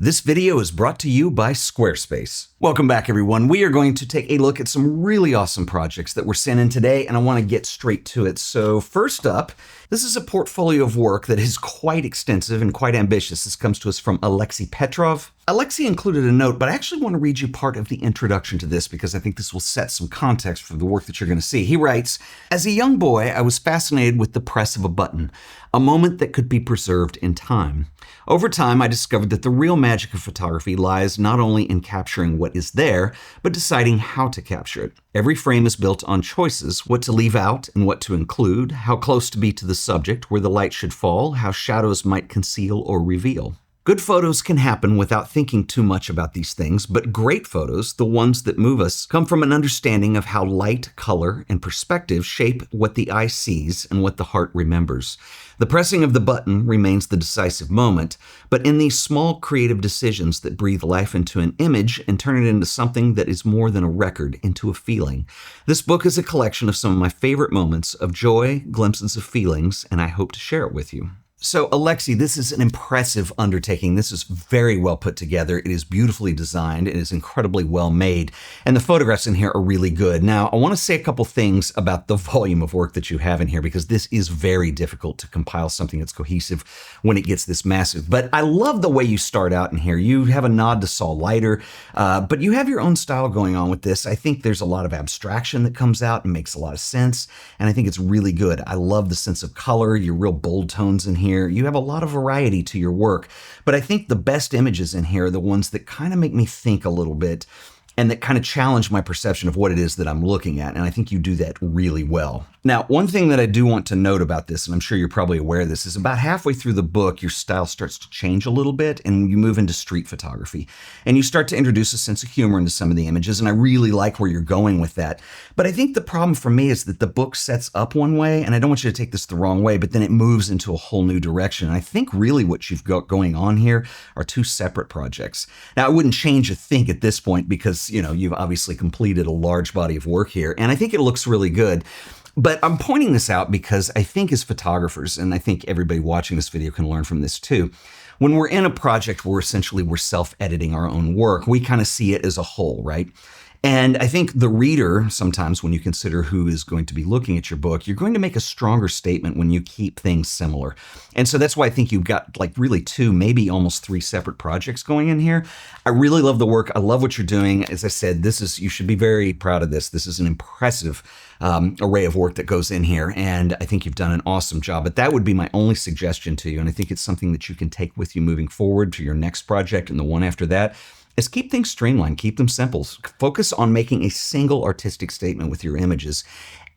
This video is brought to you by Squarespace. Welcome back, everyone. We are going to take a look at some really awesome projects that were sent in today, and I want to get straight to it. So first up, this is a portfolio of work that is quite extensive and quite ambitious. This comes to us from Petrov. Alexei included a note, but I actually want to read you part of the introduction to this because I think this will set some context for the work that you're going to see. He writes, "As a young boy, I was fascinated with the press of a button, a moment that could be preserved in time. Over time, I discovered that the real magic of photography lies not only in capturing what is there, but deciding how to capture it. Every frame is built on choices, what to leave out and what to include, how close to be to the subject, where the light should fall, how shadows might conceal or reveal. Good photos can happen without thinking too much about these things, but great photos, the ones that move us, come from an understanding of how light, color, and perspective shape what the eye sees and what the heart remembers. The pressing of the button remains the decisive moment, but in these small creative decisions that breathe life into an image and turn it into something that is more than a record, into a feeling. This book is a collection of some of my favorite moments of joy, glimpses of feelings, and I hope to share it with you." So Alexei, this is an impressive undertaking. This is very well put together. It is beautifully designed. It is incredibly well made. And the photographs in here are really good. Now, I want to say a couple things about the volume of work that you have in here, because this is very difficult to compile something that's cohesive when it gets this massive. But I love the way you start out in here. You have a nod to Saul Leiter, but you have your own style going on with this. I think there's a lot of abstraction that comes out and makes a lot of sense. And I think it's really good. I love the sense of color, your real bold tones in here. You have a lot of variety to your work, but I think the best images in here are the ones that kind of make me think a little bit and that kind of challenge my perception of what it is that I'm looking at, and I think you do that really well. Now, one thing that I do want to note about this, and I'm sure you're probably aware of this, is about halfway through the book, your style starts to change a little bit, and you move into street photography, and you start to introduce a sense of humor into some of the images, and I really like where you're going with that. But I think the problem for me is that the book sets up one way, and I don't want you to take this the wrong way, but then it moves into a whole new direction. And I think really what you've got going on here are two separate projects. Now, I wouldn't change a thing at this point because, you've obviously completed a large body of work here, and I think it looks really good. But I'm pointing this out because I think as photographers, and I think everybody watching this video can learn from this too, when we're in a project where essentially we're self-editing our own work, we kind of see it as a whole, right? And I think the reader, sometimes when you consider who is going to be looking at your book, you're going to make a stronger statement when you keep things similar. And so that's why I think you've got like really two, maybe almost three separate projects going in here. I really love the work. I love what you're doing. As I said, you should be very proud of this. This is an impressive array of work that goes in here, and I think you've done an awesome job. But that would be my only suggestion to you, and I think it's something that you can take with you moving forward to your next project and the one after that, is keep things streamlined, keep them simple. Focus on making a single artistic statement with your images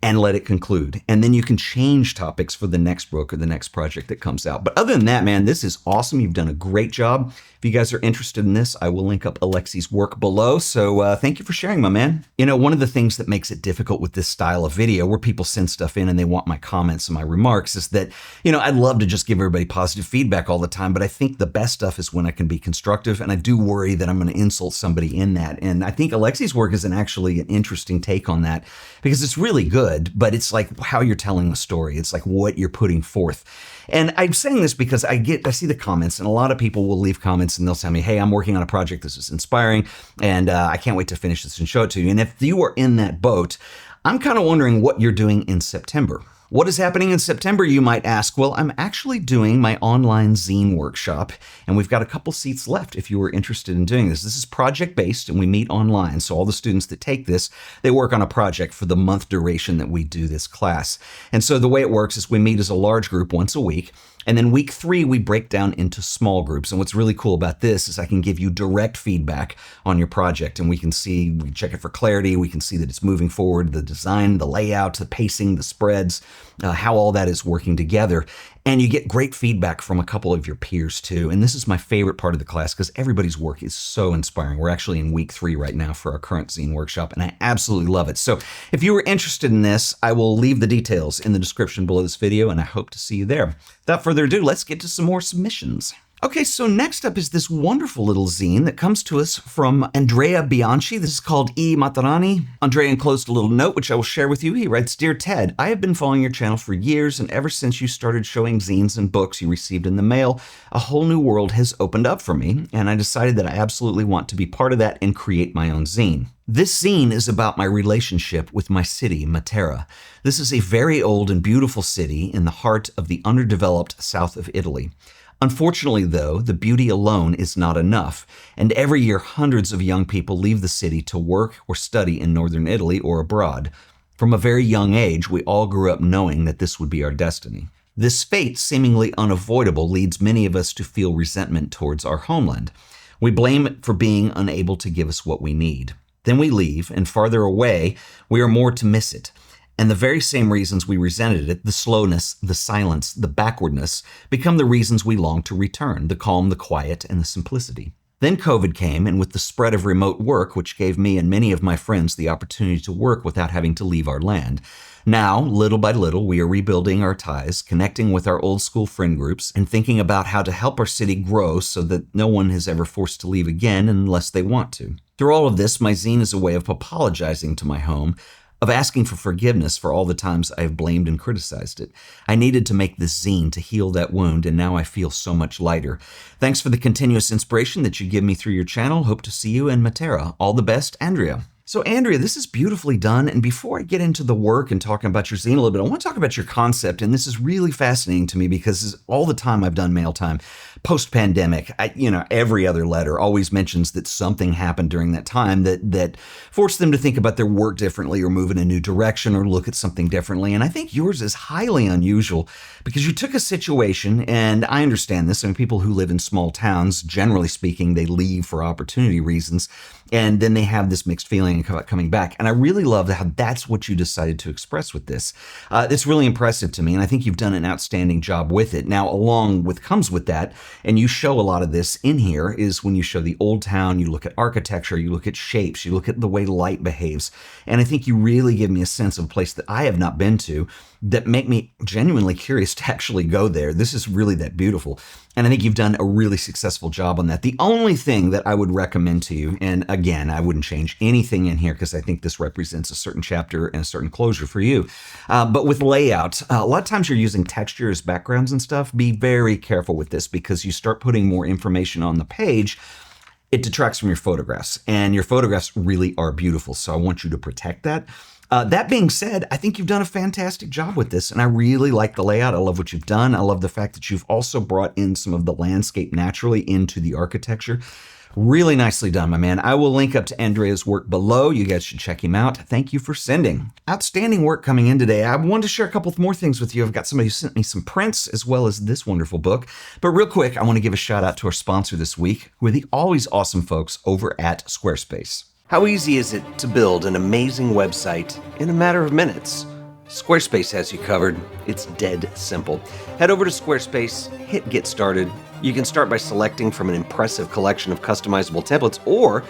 and let it conclude. And then you can change topics for the next book or the next project that comes out. But other than that, man, this is awesome. You've done a great job. If you guys are interested in this, I will link up Alexei's work below. So thank you for sharing, my man. One of the things that makes it difficult with this style of video, where people send stuff in and they want my comments and my remarks, is that, I'd love to just give everybody positive feedback all the time, but I think the best stuff is when I can be constructive, and I do worry that I'm going to insult somebody in that. And I think Alexei's work is actually an interesting take on that, because it's really good, but it's like how you're telling the story. It's like what you're putting forth. And I'm saying this because I see the comments, and a lot of people will leave comments and they'll tell me, hey, I'm working on a project. This is inspiring, and I can't wait to finish this and show it to you. And if you are in that boat, I'm kind of wondering what you're doing in September. What is happening in September, you might ask? Well, I'm actually doing my online zine workshop, and we've got a couple seats left if you are interested in doing this. This is project-based, and we meet online. So all the students that take this, they work on a project for the month duration that we do this class. And so the way it works is we meet as a large group once a week. And then week 3, we break down into small groups. And what's really cool about this is I can give you direct feedback on your project, and we can check it for clarity. We can see that it's moving forward, the design, the layout, the pacing, the spreads, how all that is working together. And you get great feedback from a couple of your peers too. And this is my favorite part of the class because everybody's work is so inspiring. We're actually in week 3 right now for our current zine workshop, and I absolutely love it. So if you were interested in this, I will leave the details in the description below this video, and I hope to see you there. Without further ado, let's get to some more submissions. Okay, so next up is this wonderful little zine that comes to us from Andrea Bianchi. This is called Materani. Andrea enclosed a little note, which I will share with you. He writes, "Dear Ted, I have been following your channel for years, and ever since you started showing zines and books you received in the mail, a whole new world has opened up for me, and I decided that I absolutely want to be part of that and create my own zine. This zine is about my relationship with my city, Matera. This is a very old and beautiful city in the heart of the underdeveloped south of Italy. Unfortunately, though, the beauty alone is not enough, and every year hundreds of young people leave the city to work or study in northern Italy or abroad. From a very young age, we all grew up knowing that this would be our destiny. This fate, seemingly unavoidable, leads many of us to feel resentment towards our homeland. We blame it for being unable to give us what we need. Then we leave, and farther away, we are more to miss it. And the very same reasons we resented it, the slowness, the silence, the backwardness, become the reasons we long to return, the calm, the quiet, and the simplicity. Then COVID came, and with the spread of remote work, which gave me and many of my friends the opportunity to work without having to leave our land. Now, little by little, we are rebuilding our ties, connecting with our old school friend groups, and thinking about how to help our city grow so that no one is ever forced to leave again unless they want to. Through all of this, my zine is a way of apologizing to my home, of asking for forgiveness for all the times I have blamed and criticized it. I needed to make this zine to heal that wound, and now I feel so much lighter. Thanks for the continuous inspiration that you give me through your channel. Hope to see you in Matera. All the best, Andrea." So Andrea, this is beautifully done. And before I get into the work and talking about your zine a little bit, I want to talk about your concept. And this is really fascinating to me because all the time I've done mail time, post-pandemic, every other letter always mentions that something happened during that time that forced them to think about their work differently or move in a new direction or look at something differently. And I think yours is highly unusual because you took a situation, and I understand this. I mean, people who live in small towns, generally speaking, they leave for opportunity reasons. And then they have this mixed feeling about coming back. And I really love how that's what you decided to express with this. It's really impressive to me, and I think you've done an outstanding job with it. Now, comes with that, and you show a lot of this in here, is when you show the old town, you look at architecture, you look at shapes, you look at the way light behaves. And I think you really give me a sense of a place that I have not been to that make me genuinely curious to actually go there. This is really that beautiful. And I think you've done a really successful job on that. The only thing that I would recommend to you, and again, I wouldn't change anything in here because I think this represents a certain chapter and a certain closure for you. But with layout, a lot of times you're using texture as backgrounds and stuff. Be very careful with this because you start putting more information on the page, it detracts from your photographs. And your photographs really are beautiful. So I want you to protect that. That being said, I think you've done a fantastic job with this, and I really like the layout. I love what you've done. I love the fact that you've also brought in some of the landscape naturally into the architecture. Really nicely done, my man. I will link up to Andrea's work below. You guys should check him out. Thank you for sending. Outstanding work coming in today. I wanted to share a couple more things with you. I've got somebody who sent me some prints as well as this wonderful book. But real quick, I want to give a shout out to our sponsor this week, who are the always awesome folks over at Squarespace. How easy is it to build an amazing website in a matter of minutes? Squarespace has you covered. It's dead simple. Head over to Squarespace, hit Get Started. You can start by selecting from an impressive collection of customizable templates, or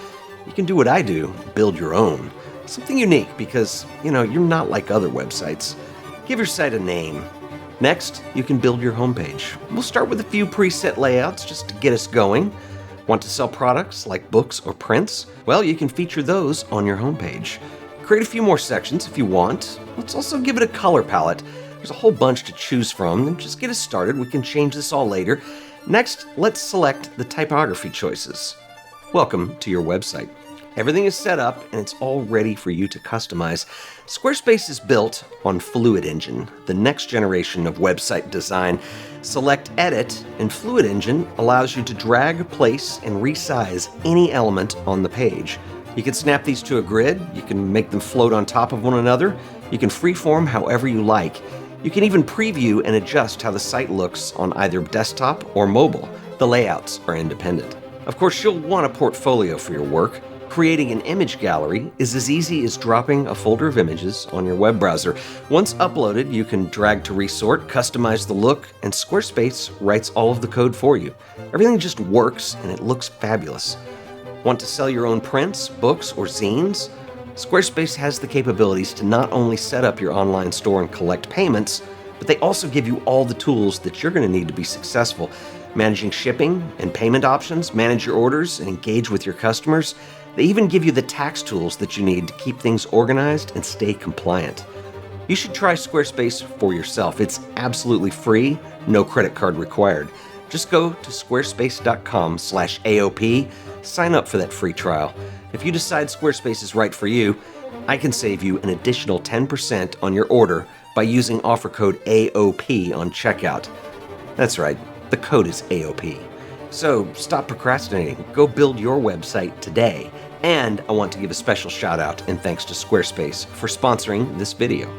you can do what I do, build your own. Something unique because, you're not like other websites. Give your site a name. Next, you can build your homepage. We'll start with a few preset layouts just to get us going. Want to sell products like books or prints? Well, you can feature those on your homepage. Create a few more sections if you want. Let's also give it a color palette. There's a whole bunch to choose from, and just get us started. We can change this all later. Next, let's select the typography choices. Welcome to your website. Everything is set up and it's all ready for you to customize. Squarespace is built on Fluid Engine, the next generation of website design. Select Edit, and Fluid Engine allows you to drag, place, and resize any element on the page. You can snap these to a grid, you can make them float on top of one another, you can freeform however you like. You can even preview and adjust how the site looks on either desktop or mobile. The layouts are independent. Of course, you'll want a portfolio for your work. Creating an image gallery is as easy as dropping a folder of images on your web browser. Once uploaded, you can drag to resort, customize the look, and Squarespace writes all of the code for you. Everything just works and it looks fabulous. Want to sell your own prints, books, or zines? Squarespace has the capabilities to not only set up your online store and collect payments, but they also give you all the tools that you're going to need to be successful. managing shipping and payment options, manage your orders, and engage with your customers. They even give you the tax tools that you need to keep things organized and stay compliant. You should try Squarespace for yourself. It's absolutely free, no credit card required. Just go to squarespace.com/AOP, sign up for that free trial. If you decide Squarespace is right for you, I can save you an additional 10% on your order by using offer code AOP on checkout. That's right, the code is AOP. So stop procrastinating, go build your website today. And I want to give a special shout out and thanks to Squarespace for sponsoring this video.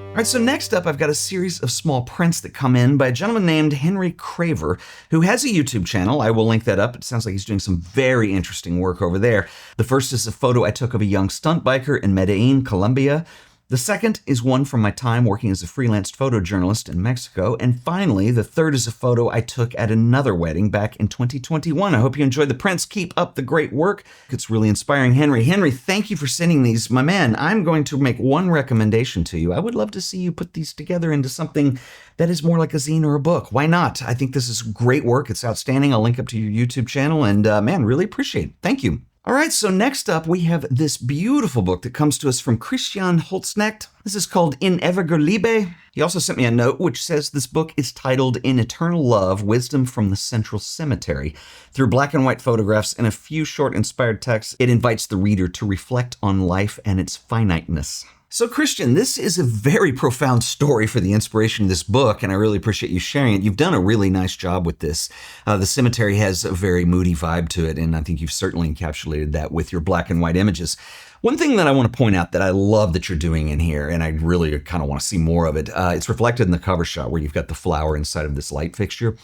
All right, so next up, I've got a series of small prints that come in by a gentleman named Henry Craver, who has a YouTube channel. I will link that up. It sounds like he's doing some very interesting work over there. The first is a photo I took of a young stunt biker in Medellin, Colombia. The second is one from my time working as a freelance photojournalist in Mexico. And finally, the third is a photo I took at another wedding back in 2021. I hope you enjoyed the prints. Keep up the great work. It's really inspiring. Henry, thank you for sending these. My man, I'm going to make one recommendation to you. I would love to see you put these together into something that is more like a zine or a book. Why not? I think this is great work. It's outstanding. I'll link up to your YouTube channel and man, really appreciate it. Thank you. All right, so next up, we have this beautiful book that comes to us from Christian Holzknecht. This is called In Ewiger Liebe. He also sent me a note which says this book is titled In Eternal Love, Wisdom from the Central Cemetery. Through black and white photographs and a few short inspired texts, it invites the reader to reflect on life and its finiteness. So Christian, this is a very profound story for the inspiration of this book, and I really appreciate you sharing it. You've done a really nice job with this. The cemetery has a very moody vibe to it, and I think you've certainly encapsulated that with your black and white images. One thing that I want to point out that I love that you're doing in here, and I really kind of want to see more of it, it's reflected in the cover shot where you've got the flower inside of this light fixture.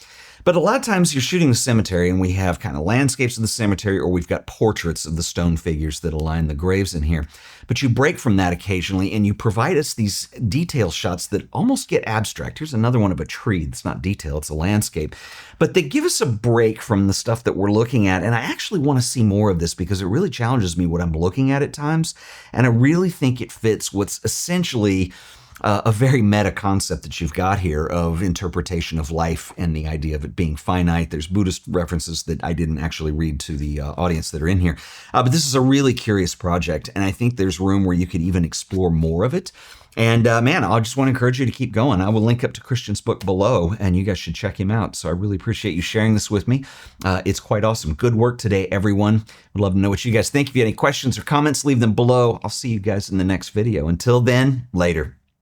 But a lot of times you're shooting the cemetery and we have kind of landscapes of the cemetery, or we've got portraits of the stone figures that align the graves in here. But you break from that occasionally and you provide us these detail shots that almost get abstract. Here's another one of a tree. It's not detail, it's a landscape. But they give us a break from the stuff that we're looking at. And I actually want to see more of this because it really challenges me what I'm looking at times. And I really think it fits what's essentially a very meta concept that you've got here of interpretation of life and the idea of it being finite. There's Buddhist references that I didn't actually read to the audience that are in here. But this is a really curious project, and I think there's room where you could even explore more of it. And man, I just want to encourage you to keep going. I will link up to Christian's book below, and you guys should check him out. So I really appreciate you sharing this with me. It's quite awesome. Good work today, everyone. Would love to know what you guys think. If you have any questions or comments, leave them below. I'll see you guys in the next video. Until then, later.